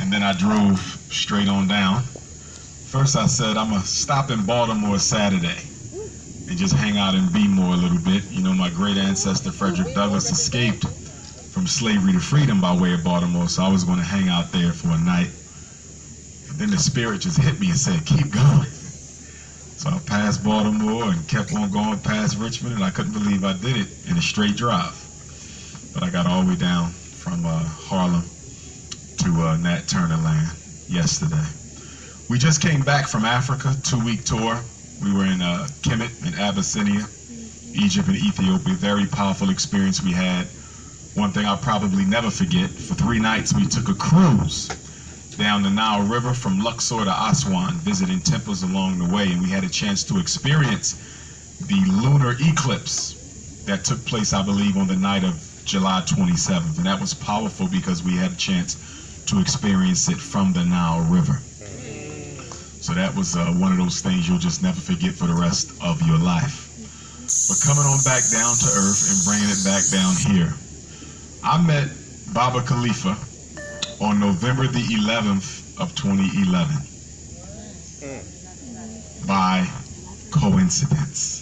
and then I drove straight on down. First I said, I'm going to stop in Baltimore Saturday and just hang out in B-more a little bit. You know, my great ancestor Frederick Douglass escaped from slavery to freedom by way of Baltimore, so I was going to hang out there for a night. And then the spirit just hit me and said, keep going. So I passed Baltimore and kept on going past Richmond, and I couldn't believe I did it in a straight drive. But I got all the way down from Harlem to Nat Turner land yesterday. We just came back from Africa, 2-week tour. We were in Kemet in Abyssinia, Egypt and Ethiopia. Very powerful experience we had. One thing I'll probably never forget, for 3 nights we took a cruise down the Nile River from Luxor to Aswan, visiting temples along the way, and we had a chance to experience the lunar eclipse that took place, I believe, on the night of July 27th, and that was powerful because we had a chance to experience it from the Nile River. So that was one of those things you'll just never forget for the rest of your life. But coming on back down to earth and bringing it back down here, I met Baba Khalifa on November the 11th of 2011 by coincidence.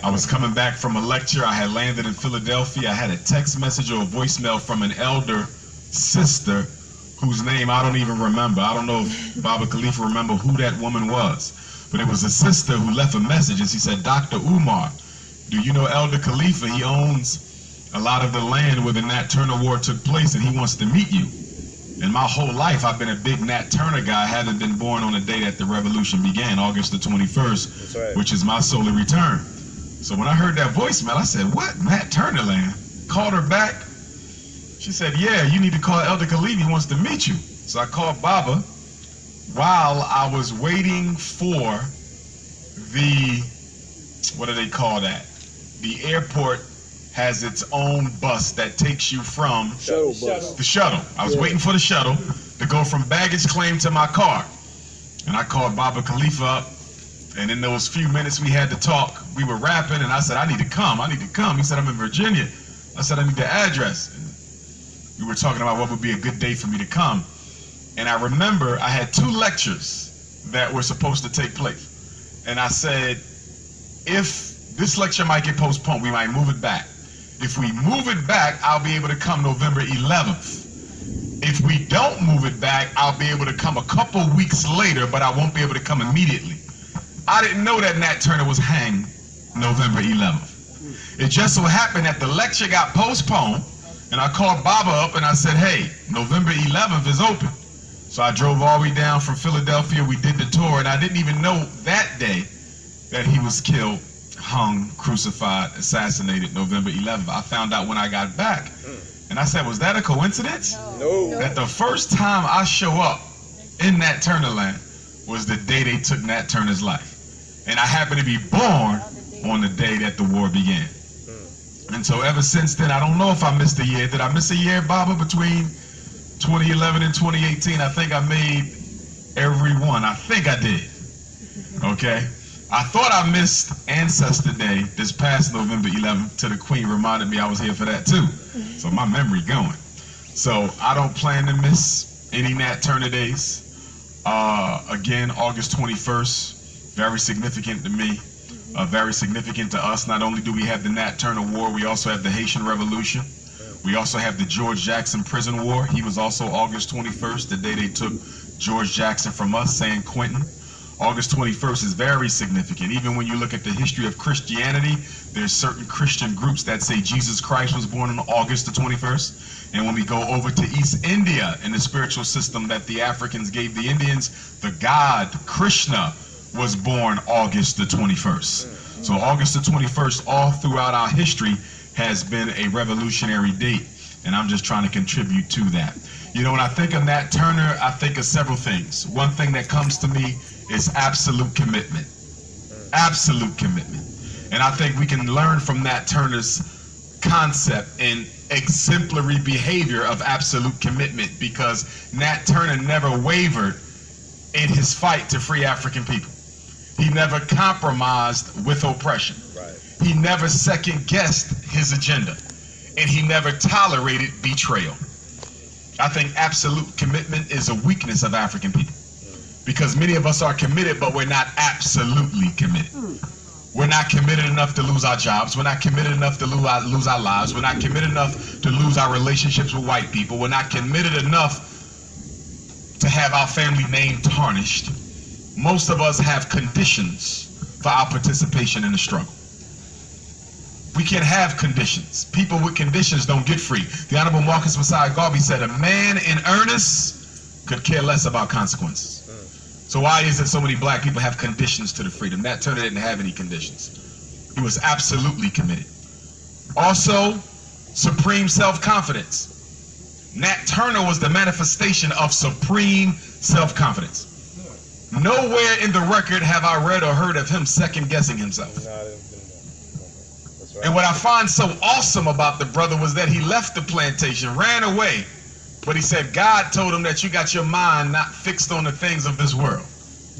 I was coming back from a lecture. I had landed in Philadelphia. I had a text message or a voicemail from an elder sister whose name I don't even remember. I don't know if Baba Khalifa remember who that woman was, but it was a sister who left a message, and she said, Dr. Umar, do you know Elder Khalifa? He owns a lot of the land where the Nat Turner War took place, and he wants to meet you. And my whole life, I've been a big Nat Turner guy. I haven't been born on the day that the revolution began, August the 21st, right, which is my solar return. So when I heard that voicemail, I said, what? Nat Turner land? Called her back. She said, yeah, you need to call Elder Khalifa. He wants to meet you. So I called Baba while I was waiting for the, what do they call that? The airport has its own bus that takes you from the shuttle. I was waiting for the shuttle to go from baggage claim to my car. And I called Baba Khalifa up, and in those few minutes we had to talk, we were rapping, and I said, I need to come. He said, I'm in Virginia. I said, I need the address. And we were talking about what would be a good day for me to come. And I remember I had 2 lectures that were supposed to take place. And I said, if this lecture might get postponed, we might move it back. If we move it back, I'll be able to come November 11th. If we don't move it back, I'll be able to come a couple weeks later, but I won't be able to come immediately. I didn't know that Nat Turner was hanged November 11th. It just so happened that the lecture got postponed, and I called Baba up and I said, hey, November 11th is open. So I drove all the way down from Philadelphia. We did the tour, and I didn't even know that day that he was killed, hung, crucified, assassinated November 11th. I found out when I got back, and I said, was that a coincidence? No. That the first time I show up in Nat Turner land was the day they took Nat Turner's life. And I happened to be born on the day that the war began. And so ever since then, I don't know if I missed a year. Did I miss a year, Baba, between 2011 and 2018? I think I made every one. I think I did. Okay? I thought I missed Ancestor Day this past November 11th till the Queen reminded me I was here for that too. So my memory going. So I don't plan to miss any Nat Turner days. Again, August 21st, very significant to me, very significant to us. Not only do we have the Nat Turner War, we also have the Haitian Revolution. We also have the George Jackson Prison War. He was also August 21st, the day they took George Jackson from us, San Quentin. August 21st is very significant. Even when you look at the history of Christianity, there's certain Christian groups that say Jesus Christ was born on August the 21st. And when we go over to East India in the spiritual system that the Africans gave the Indians, the god Krishna was born August the 21st. So August the 21st all throughout our history has been a revolutionary date. And I'm just trying to contribute to that. You know, when I think of Nat Turner, I think of several things. One thing that comes to me is absolute commitment. Absolute commitment. And I think we can learn from Nat Turner's concept and exemplary behavior of absolute commitment, because Nat Turner never wavered in his fight to free African people. He never compromised with oppression. Right. He never second-guessed his agenda. And he never tolerated betrayal. I think absolute commitment is a weakness of African people. Because many of us are committed, but we're not absolutely committed. We're not committed enough to lose our jobs. We're not committed enough to lose our lives. We're not committed enough to lose our relationships with white people. We're not committed enough to have our family name tarnished. Most of us have conditions for our participation in the struggle. We can't have conditions. People with conditions don't get free. The Honorable Marcus Messiah Garvey said, a man in earnest could care less about consequences. So why is it so many black people have conditions to the freedom? Nat Turner didn't have any conditions. He was absolutely committed. Also, supreme self-confidence. Nat Turner was the manifestation of supreme self-confidence. Nowhere in the record have I read or heard of him second-guessing himself. And what I find so awesome about the brother was that he left the plantation, ran away, but he said God told him that you got your mind not fixed on the things of this world.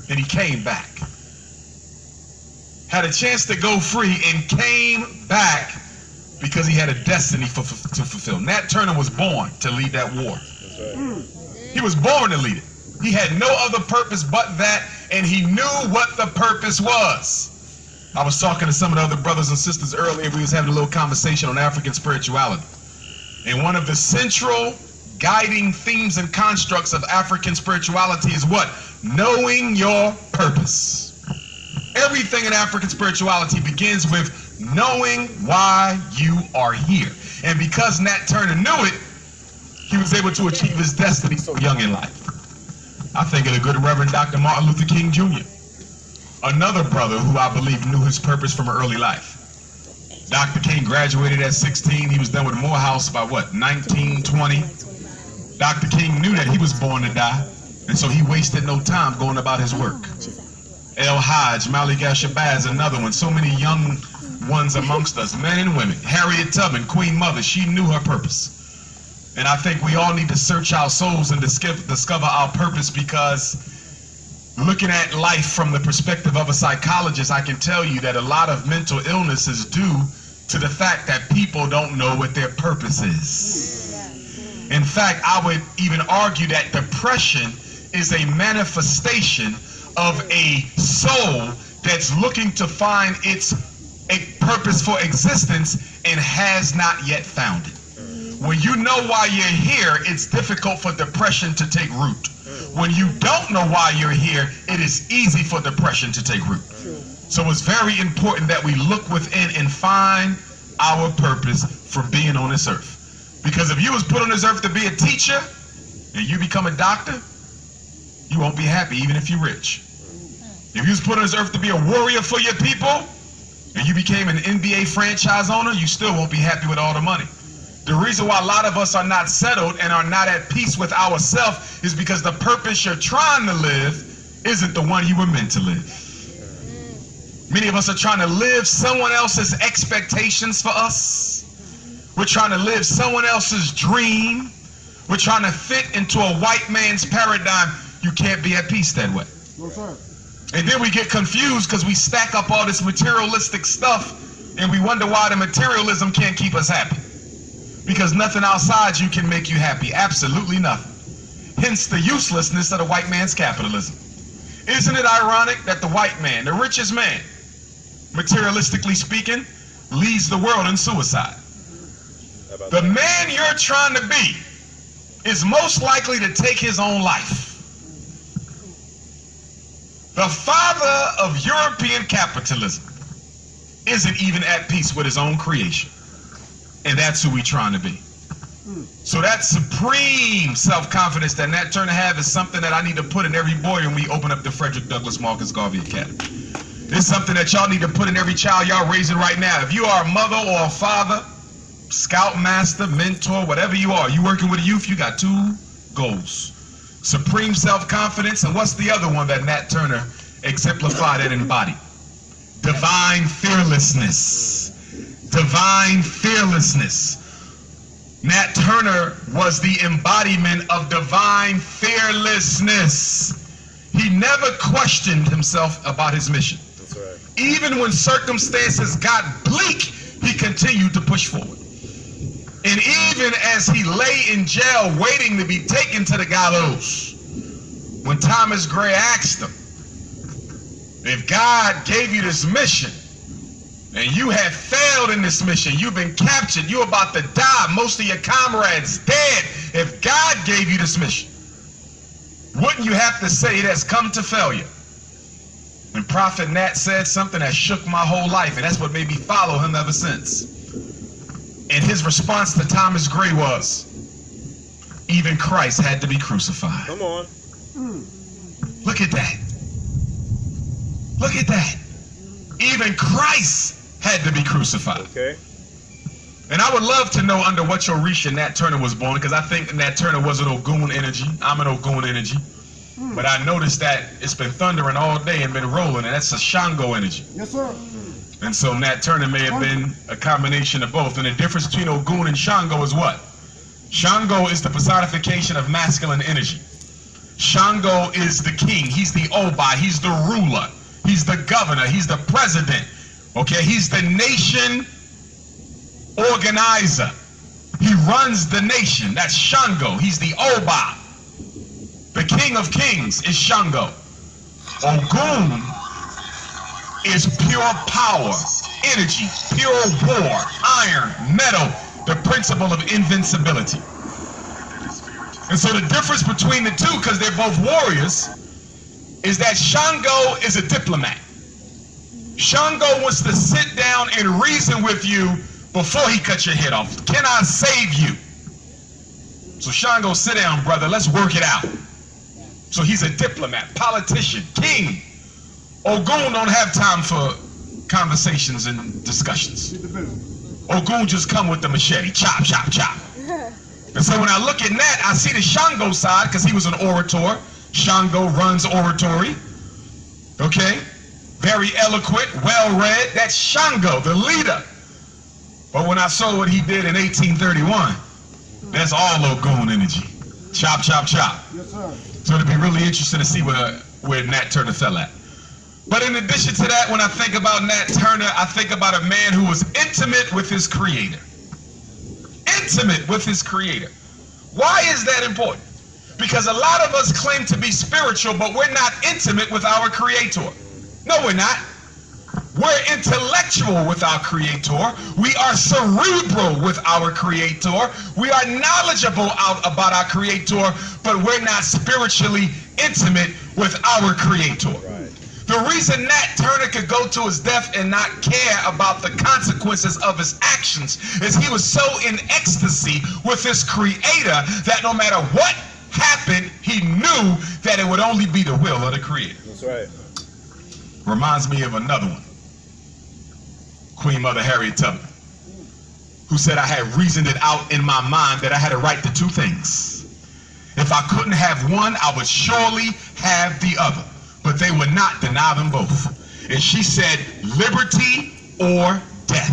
And he came back. Had a chance to go free and came back because he had a destiny to fulfill. Nat Turner was born to lead that war. He was born to lead it. He had no other purpose but that, and he knew what the purpose was. I was talking to some of the other brothers and sisters earlier. We was having a little conversation on African spirituality. And one of the central guiding themes and constructs of African spirituality is what? Knowing your purpose. Everything in African spirituality begins with knowing why you are here. And because Nat Turner knew it, he was able to achieve his destiny so young in life. I think of the good Reverend Dr. Martin Luther King Jr., another brother who I believe knew his purpose from early life. Dr. King graduated at 16. He was done with Morehouse by what, 19, 20? Dr. King knew that he was born to die, and so he wasted no time going about his work. El Hajj, Malik Al-Shabazz, another one. So many young ones amongst us, men and women. Harriet Tubman, Queen Mother, she knew her purpose. And I think we all need to search our souls and discover our purpose, because looking at life from the perspective of a psychologist, I can tell you that a lot of mental illness is due to the fact that people don't know what their purpose is. In fact, I would even argue that depression is a manifestation of a soul that's looking to find its purpose for existence and has not yet found it. When you know why you're here, it's difficult for depression to take root. When you don't know why you're here, it is easy for depression to take root. So it's very important that we look within and find our purpose for being on this earth. Because if you was put on this earth to be a teacher and you become a doctor, you won't be happy even if you're rich. If you was put on this earth to be a warrior for your people and you became an NBA franchise owner, you still won't be happy with all the money. The reason why a lot of us are not settled and are not at peace with ourselves is because the purpose you're trying to live isn't the one you were meant to live. Many of us are trying to live someone else's expectations for us. We're trying to live someone else's dream. We're trying to fit into a white man's paradigm. You can't be at peace that way. No, sir. And then we get confused because we stack up all this materialistic stuff and we wonder why the materialism can't keep us happy. Because nothing outside you can make you happy. Absolutely nothing. Hence the uselessness of the white man's capitalism. Isn't it ironic that the white man, the richest man, materialistically speaking, leads the world in suicide? The man you're trying to be is most likely to take his own life. The father of European capitalism isn't even at peace with his own creation. And that's who we're trying to be. So that supreme self-confidence that Nat Turner have is something that I need to put in every boy when we open up the Frederick Douglass Marcus Garvey Academy. It's something that y'all need to put in every child y'all raising right now. If you are a mother or a father, scoutmaster, mentor, whatever you are, you working with youth, you got two goals. Supreme self-confidence, and what's the other one that Nat Turner exemplified and embodied? Divine fearlessness. Divine fearlessness. Nat Turner was the embodiment of divine fearlessness. He never questioned himself about his mission. That's right. Even when circumstances got bleak, he continued to push forward. And even as he lay in jail waiting to be taken to the gallows, when Thomas Gray asked him, if God gave you this mission and you have failed in this mission, you've been captured, you're about to die, most of your comrades dead, if God gave you this mission, wouldn't you have to say it has come to failure? And Prophet Nat said something that shook my whole life, and that's what made me follow him ever since. And his response to Thomas Gray was, even Christ had to be crucified. Come on. Look at that. Look at that. Even Christ had to be crucified. Okay. And I would love to know under what Orisha Nat Turner was born, because I think Nat Turner was an Ogun energy. I'm an Ogun energy. But I noticed that it's been thundering all day and been rolling, and that's a Shango energy. Yes, sir. And so Nat Turner may have been a combination of both. And the difference between Ogun and Shango is what? Shango is the personification of masculine energy. Shango is the king. He's the Oba. He's the ruler. He's the governor. He's the president. Okay, he's the nation organizer. He runs the nation. That's Shango. He's the Oba. The king of kings is Shango. Ogun is pure power, energy, pure war, iron, metal, the principle of invincibility. And so the difference between the two, because they're both warriors, is that Shango is a diplomat. Shango wants to sit down and reason with you before he cuts your head off. Can I save you? So Shango, sit down, brother, let's work it out. So he's a diplomat, politician, king. Ogun don't have time for conversations and discussions. Ogun just come with the machete, chop, chop, chop. And so when I look at Nat, I see the Shango side, because he was an orator. Shango runs oratory. Okay? Very eloquent, well-read. That's Shango, the leader. But when I saw what he did in 1831, that's all Ogun energy. Chop, chop, chop. Yes, sir. So it'd be really interesting to see where Nat Turner fell at. But in addition to that, when I think about Nat Turner, I think about a man who was intimate with his creator. Intimate with his creator. Why is that important? Because a lot of us claim to be spiritual, but we're not intimate with our creator. No, we're not. We're intellectual with our creator. We are cerebral with our creator. We are knowledgeable about our creator, but we're not spiritually intimate with our creator. Right. The reason Nat Turner could go to his death and not care about the consequences of his actions is he was so in ecstasy with his creator that no matter what happened, he knew that it would only be the will of the creator. That's right. Reminds me of another one. Queen Mother Harriet Tubman, who said, I had reasoned it out in my mind that I had a right to two things. If I couldn't have one, I would surely have the other. But they would not deny them both. And she said, liberty or death.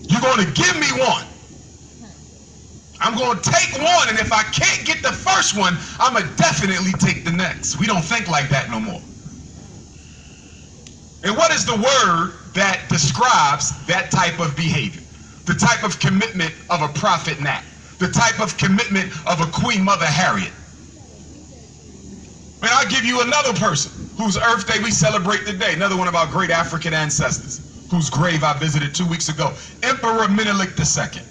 You're going to give me one. I'm going to take one, and if I can't get the first one, I'm going to definitely take the next. We don't think like that no more. And what is the word that describes that type of behavior? The type of commitment of a prophet Nat. The type of commitment of a Queen Mother Harriet. And I'll give you another person whose Earth Day we celebrate today. Another one of our great African ancestors, whose grave I visited 2 weeks ago. Emperor Menelik II.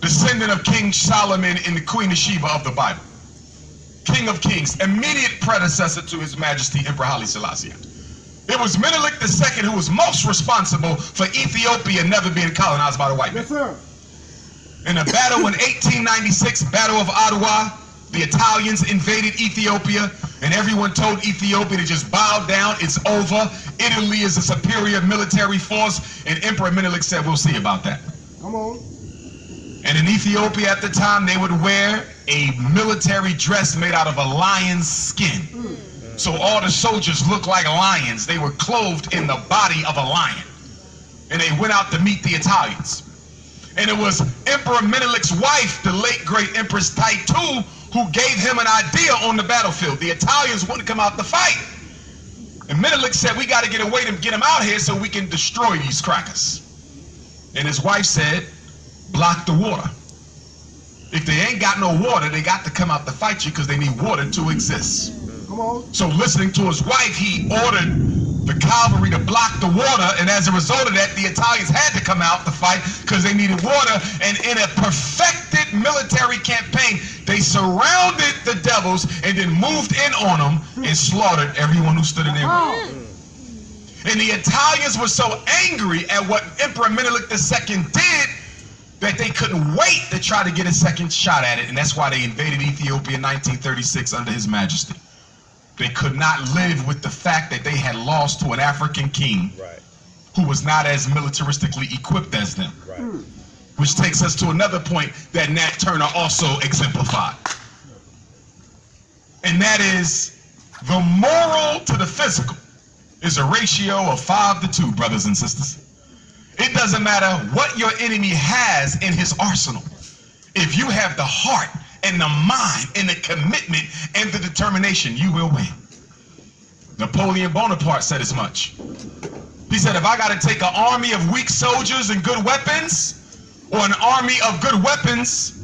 Descendant of King Solomon and the Queen of Sheba of the Bible. King of Kings, immediate predecessor to His Majesty Emperor Haile Selassie. It was Menelik II who was most responsible for Ethiopia never being colonized by the white man. Yes, sir. In a battle in 1896, Battle of Ottawa, the Italians invaded Ethiopia, and everyone told Ethiopia to just bow down, it's over. Italy is a superior military force, and Emperor Menelik said, we'll see about that. Come on. And in Ethiopia at the time, they would wear a military dress made out of a lion's skin. So all the soldiers looked like lions. They were clothed in the body of a lion. And they went out to meet the Italians. And it was Emperor Menelik's wife, the late great Empress Taitu, who gave him an idea on the battlefield. The Italians wouldn't come out to fight. And Menelik said, we got to get a way to get them out here so we can destroy these crackers. And his wife said, block the water. If they ain't got no water, they got to come out to fight you because they need water to exist. Come on. So listening to his wife, he ordered the cavalry to block the water, and as a result of that, the Italians had to come out to fight because they needed water. And in a perfected military campaign, they surrounded the devils and then moved in on them and slaughtered everyone who stood in their way. And the Italians were so angry at what Emperor Menelik II did that they couldn't wait to try to get a second shot at it, and that's why they invaded Ethiopia in 1936 under His Majesty. They could not live with the fact that they had lost to an African king who was not as militaristically equipped as them. Which takes us to another point that Nat Turner also exemplified. And that is, the moral to the physical is a ratio of 5 to 2, brothers and sisters. It doesn't matter what your enemy has in his arsenal. If you have the heart and the mind and the commitment and the determination, you will win. Napoleon Bonaparte said as much. He said, if I got to take an army of weak soldiers and good weapons, or an army of good weapons,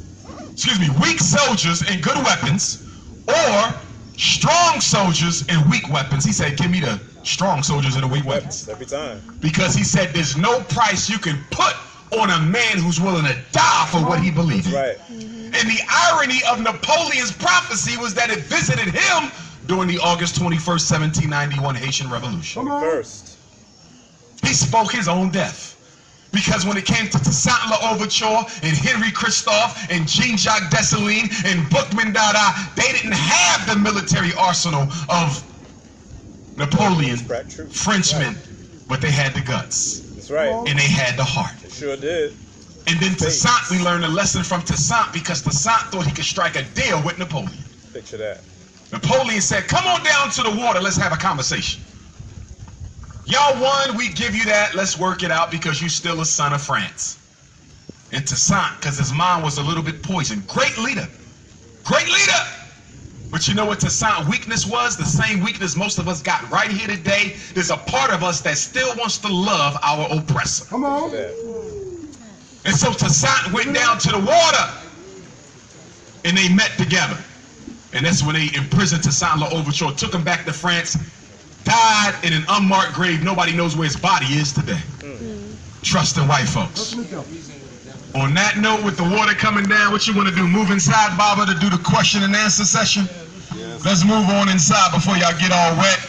weak soldiers and good weapons, or strong soldiers and weak weapons, he said, give me the strong soldiers and the weak weapons. Every time. Because he said, there's no price you can put on a man who's willing to die for what he believes in. And the irony of Napoleon's prophecy was that it visited him during the August 21st, 1791 Haitian Revolution. He spoke his own death. Because when it came to Toussaint L'Ouverture and Henry Christophe and Jean-Jacques Dessalines and Boukman Dada, they didn't have the military arsenal of Napoleon, Frenchmen, but they had the guts. That's right. And they had the heart. They sure did. And then Toussaint, we learned a lesson from Toussaint because Toussaint thought he could strike a deal with Napoleon. Picture that. Napoleon said, come on down to the water, let's have a conversation. Y'all won, we give you that, let's work it out because you're still a son of France. And Toussaint, because his mind was a little bit poisoned. Great leader. Great leader. But you know what Toussaint's weakness was? The same weakness most of us got right here today. There's a part of us that still wants to love our oppressor. Come on. And so Toussaint went down to the water and they met together. And that's when they imprisoned Toussaint L'Ouverture, took him back to France, died in an unmarked grave. Nobody knows where his body is today. Trust in white folks. On that note, with the water coming down, what you want to do? Move inside, Baba, to do the question and answer session? Let's move on inside before y'all get all wet.